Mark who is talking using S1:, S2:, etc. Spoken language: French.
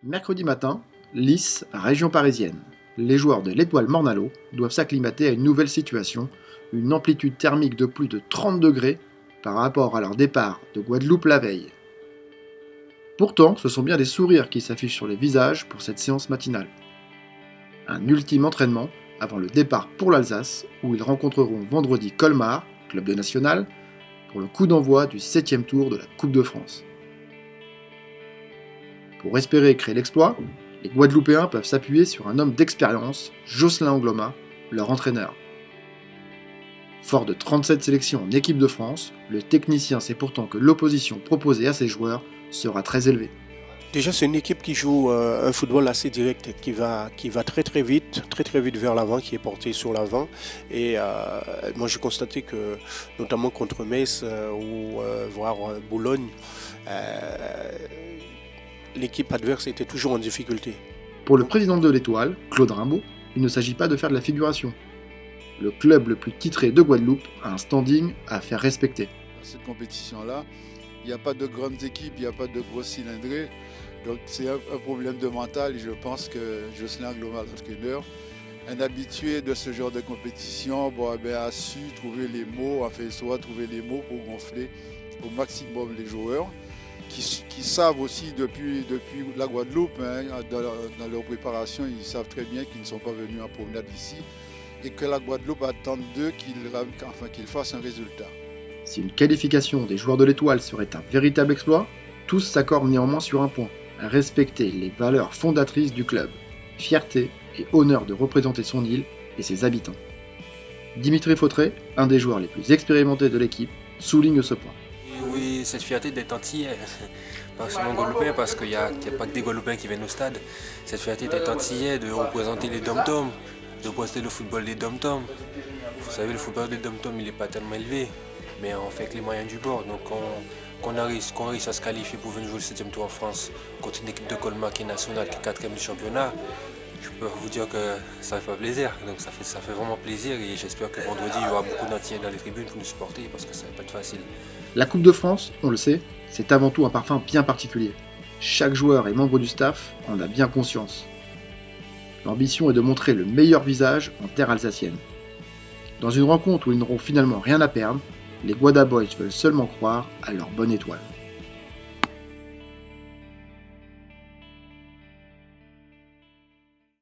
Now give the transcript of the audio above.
S1: Mercredi matin, Lys, région parisienne. Les joueurs de l'Étoile Mornalo doivent s'acclimater à une nouvelle situation, une amplitude thermique de plus de 30 degrés par rapport à leur départ de Guadeloupe la veille. Pourtant, ce sont bien des sourires qui s'affichent sur les visages pour cette séance matinale. Un ultime entraînement avant le départ pour l'Alsace, où ils rencontreront vendredi Colmar, club de national, pour le coup d'envoi du 7e tour de la Coupe de France. Pour espérer créer l'exploit, les Guadeloupéens peuvent s'appuyer sur un homme d'expérience, Jocelyn Angloma, leur entraîneur. Fort de 37 sélections en équipe de France, le technicien sait pourtant que l'opposition proposée à ses joueurs sera très élevée.
S2: Déjà, c'est une équipe qui joue un football assez direct, qui va très vite vers l'avant, qui est porté sur l'avant. Et moi, j'ai constaté que, notamment contre Metz ou voire Boulogne, l'équipe adverse était toujours en difficulté.
S1: Pour le président de l'Étoile, Claude Rimbaud, il ne s'agit pas de faire de la figuration. Le club le plus titré de Guadeloupe a un standing à faire respecter.
S3: Dans cette compétition-là, il n'y a pas de grandes équipes, il n'y a pas de gros cylindrés. Donc c'est un problème de mental et je pense que Jocelyn Angloma, l'entraîneur, un habitué de ce genre de compétition, a su trouver les mots, soit trouver les mots pour gonfler au maximum les joueurs qui savent aussi depuis la Guadeloupe, dans leur préparation, ils savent très bien qu'ils ne sont pas venus en promenade ici et que la Guadeloupe attend d'eux qu'ils fassent un résultat.
S1: Si une qualification des joueurs de l'Étoile serait un véritable exploit, tous s'accordent néanmoins sur un point, respecter les valeurs fondatrices du club, fierté et honneur de représenter son île et ses habitants. Dimitri Fautré, un des joueurs les plus expérimentés de l'équipe, souligne ce point.
S4: Oui, cette fierté d'être antillais, pas seulement guadeloupéen, parce qu'il n'y a pas que des Guadeloupéens qui viennent au stade. Cette fierté d'être antillais, de représenter les dom-toms, de représenter le football des dom-toms. Vous savez, le football des dom-toms, il n'est pas tellement élevé, mais on fait avec les moyens du bord. Donc qu'on réussisse à se qualifier pour venir jouer le 7e tour en France contre une équipe de Colmar qui est nationale, qui est 4e du championnat, je peux vous dire que ça fait plaisir. Donc ça fait vraiment plaisir et j'espère que vendredi, il y aura beaucoup d'Antillais dans les tribunes pour nous supporter parce que ça va pas être facile.
S1: La Coupe de France, on le sait, c'est avant tout un parfum bien particulier. Chaque joueur et membre du staff en a bien conscience. L'ambition est de montrer le meilleur visage en terre alsacienne. Dans une rencontre où ils n'auront finalement rien à perdre, les Guada Boys veulent seulement croire à leur bonne étoile.